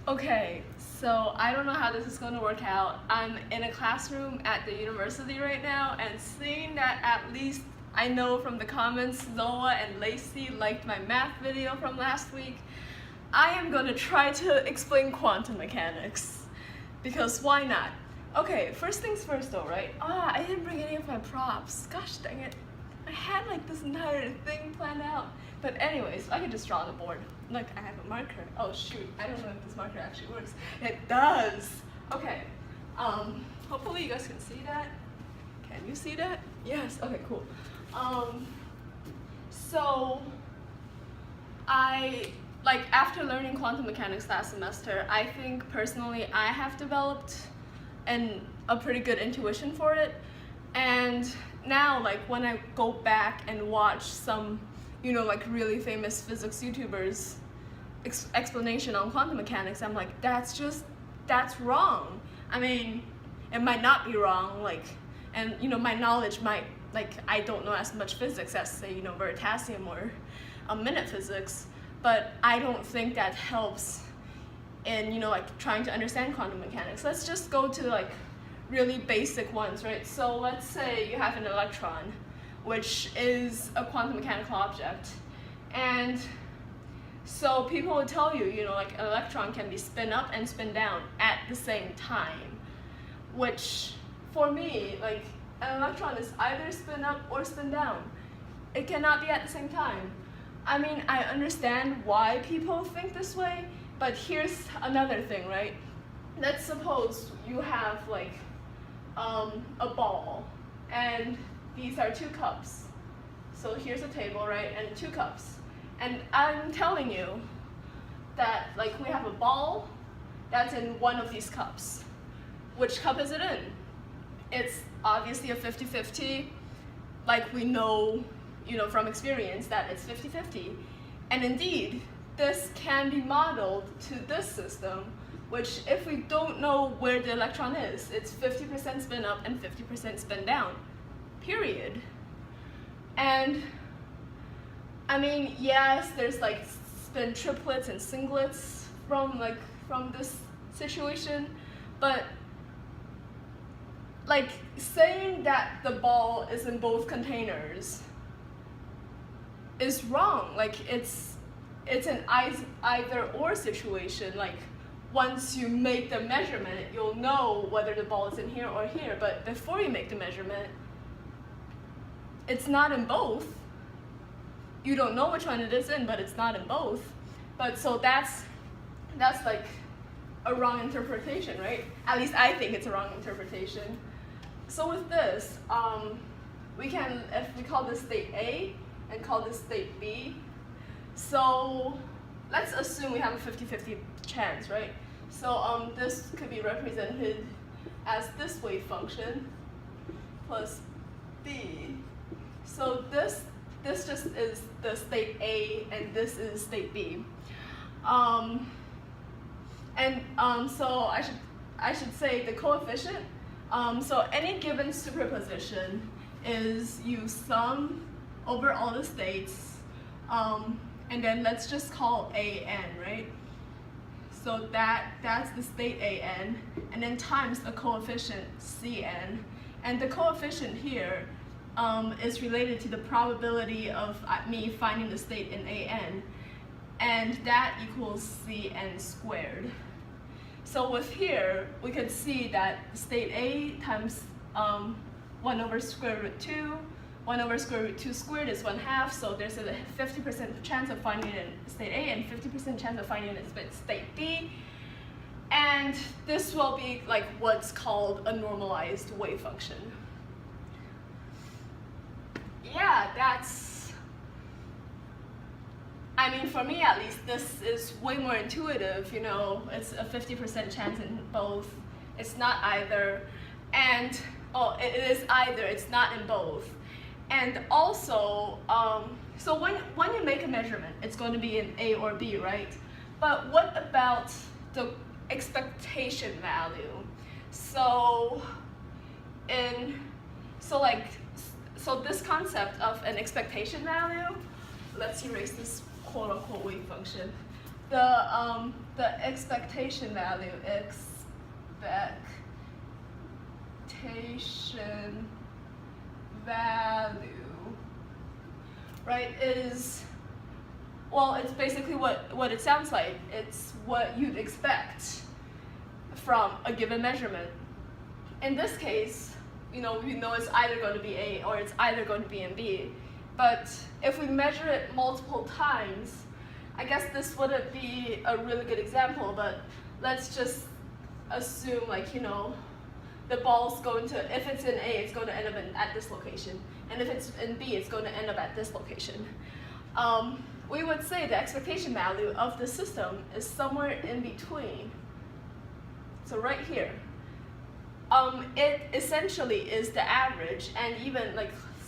Okay, so I don't know how this is going to work out. I'm in a classroom at the university right now, and seeing that at least I know from the comments Zoa and Lacey liked my math video from last week, I am going to try to explain quantum mechanics. Because why not? Okay, first things first though, right? I didn't bring any of my props. Gosh dang it. I had like this entire thing planned out. But anyways, I can just draw on the board. Look, I have a marker. Oh shoot, I don't know if this marker actually works. It does! Okay, hopefully you guys can see that. Can you see that? Yes, okay, cool. So, after learning quantum mechanics last semester, I think personally I have developed a pretty good intuition for it. And now, like, when I go back and watch some, really famous physics YouTubers explanation on quantum mechanics, I'm like, that's wrong. I mean, it might not be wrong, and my knowledge might, I don't know as much physics as, say, Veritasium or minute physics, but I don't think that helps in, trying to understand quantum mechanics. Let's just go to, really basic ones, right? So let's say you have an electron, which is a quantum mechanical object, and so people will tell you, an electron can be spin up and spin down at the same time, which for me, an electron is either spin up or spin down. It cannot be at the same time. I mean, I understand why people think this way, but here's another thing, right? Let's suppose you have a ball, and these are 2 cups. So here's a table, right, and 2 cups. And I'm telling you that we have a ball that's in one of these cups. Which cup is it in? It's obviously a 50-50. We know, from experience that it's 50-50. And indeed, this can be modeled to this system, which if we don't know where the electron is, it's 50% spin up and 50% spin down, period. And I mean, yes, there's spin triplets and singlets from this situation, but saying that the ball is in both containers is wrong. It's an either or situation. Once you make the measurement, you'll know whether the ball is in here or here, but before you make the measurement, it's not in both. You don't know which one it is in, but it's not in both. But so that's a wrong interpretation, right? At least I think it's a wrong interpretation. So with this, we can, if we call this state A and call this state B, so let's assume we have a 50-50 chance, right? So this could be represented as this wave function plus B. So this just is the state A, and this is state B. So I should say the coefficient. So any given superposition is you sum over all the states, and then let's just call AN, right? So that's the state AN, and then times a coefficient CN, and the coefficient here is related to the probability of me finding the state in AN, and that equals CN squared. So with here, we could see that state A times 1 over square root 2, 1 over square root 2 squared is 1/2, so there's a 50% chance of finding it in state A and 50% chance of finding it in state B. And this will be what's called a normalized wave function. Yeah, I mean, for me at least, this is way more intuitive, it's a 50% chance in both. It's not either, and, it is either, it's not in both. And also, so when you make a measurement, it's going to be in A or B, right? But what about the expectation value? So this concept of an expectation value, let's erase this quote-unquote wave function. the expectation value, right, is, well, it's basically what it sounds like. It's what you'd expect from a given measurement. In this case, we know it's either going to be A or it's either going to be in B. But if we measure it multiple times, I guess this wouldn't be a really good example, but let's just assume, like, the ball's going to, if it's in A, it's going to end up at this location. And if it's in B, it's going to end up at this location. We would say the expectation value of the system is somewhere in between. So right here. It essentially is the average, and even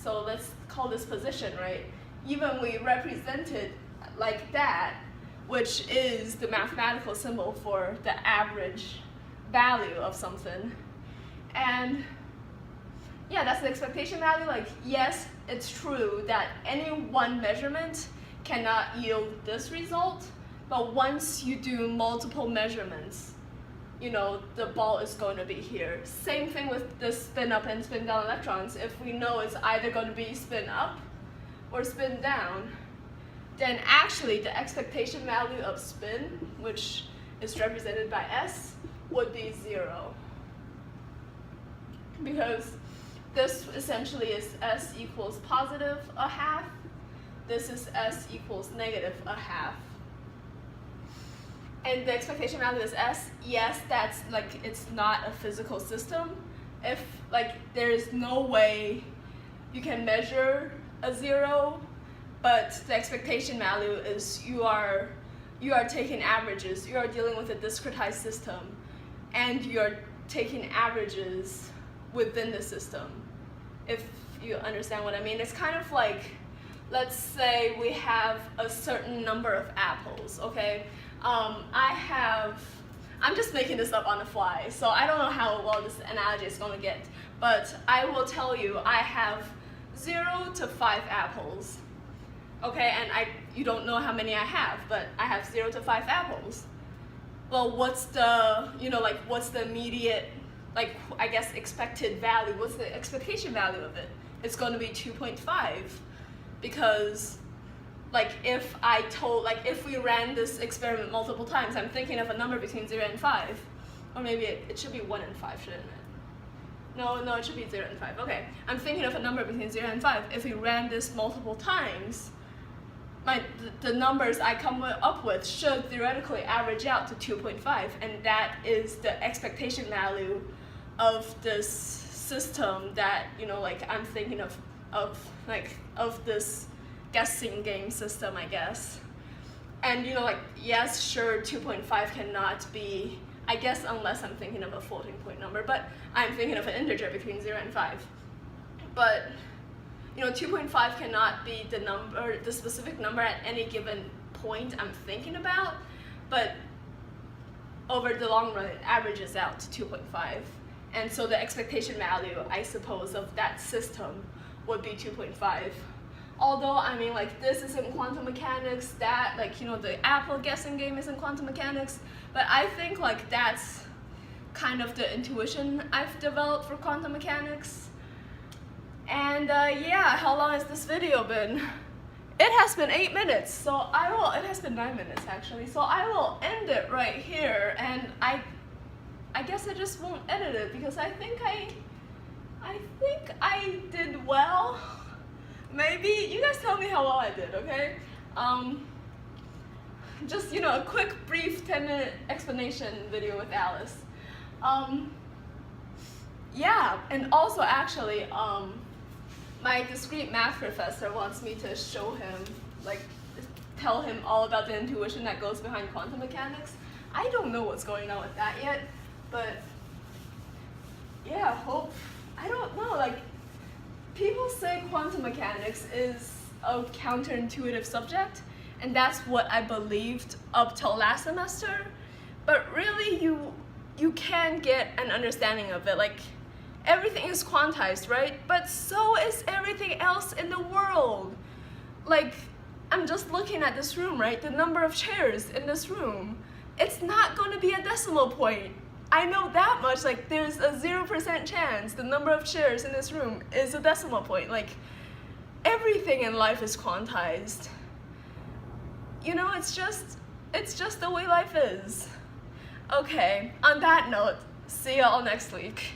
so let's call this position, right? Even we represent it like that, which is the mathematical symbol for the average value of something. And yeah, that's the expectation value. Like, yes, it's true that any one measurement cannot yield this result, but once you do multiple measurements, the ball is going to be here. Same thing with the spin up and spin down electrons. If we know it's either going to be spin up or spin down, then actually the expectation value of spin, which is represented by S, would be 0. Because this essentially is S equals positive a half. This is S equals negative a half. And the expectation value is S. Yes, that's it's not a physical system. If there is no way you can measure a 0, but the expectation value is you are taking averages. You are dealing with a discretized system, and you're taking averages within the system. If you understand what I mean, it's kind of like, let's say we have a certain number of apples, okay? I'm just making this up on the fly, so I don't know how well this analogy is going to get, but I will tell you I have 0 to 5 apples, okay? And you don't know how many I have, but I have 0 to 5 apples. Well, what's the, what's the immediate, I guess, expected value? What's the expectation value of it? It's going to be 2.5, because if we ran this experiment multiple times, I'm thinking of a number between 0 and 5. Or maybe it should be 1 and 5, shouldn't it? No, it should be 0 and 5. Okay, I'm thinking of a number between 0 and 5. If we ran this multiple times, the numbers I come up with should theoretically average out to 2.5, and that is the expectation value of this system that, I'm thinking of this guessing game system, I guess. And yes, sure, 2.5 cannot be, I guess, unless I'm thinking of a floating point number, but I'm thinking of an integer between 0 and 5. But 2.5 cannot be the specific number at any given point I'm thinking about, but over the long run it averages out to 2.5. And so the expectation value, I suppose, of that system would be 2.5. Although, this isn't quantum mechanics, that, the Apple guessing game isn't quantum mechanics, but I think, that's kind of the intuition I've developed for quantum mechanics. And, yeah, how long has this video been? It has been 8 minutes, so it has been 9 minutes, actually, so I will end it right here, and I guess I just won't edit it, because I think I did well. Maybe. You guys tell me how well I did, okay? Just, a quick, brief 10-minute explanation video with Alice. Yeah, and also actually, my discrete math professor wants me to show him, tell him all about the intuition that goes behind quantum mechanics. I don't know what's going on with that yet, but yeah, I don't know, people say quantum mechanics is a counterintuitive subject, and that's what I believed up till last semester, but really you can get an understanding of it. Everything is quantized, right? But so is everything else in the world. I'm just looking at this room, right? The number of chairs in this room. It's not going to be a decimal point. I know that much. Like, there's a 0% chance the number of chairs in this room is a decimal point. Like, everything in life is quantized. You know, it's just the way life is. Okay, on that note, see y'all next week.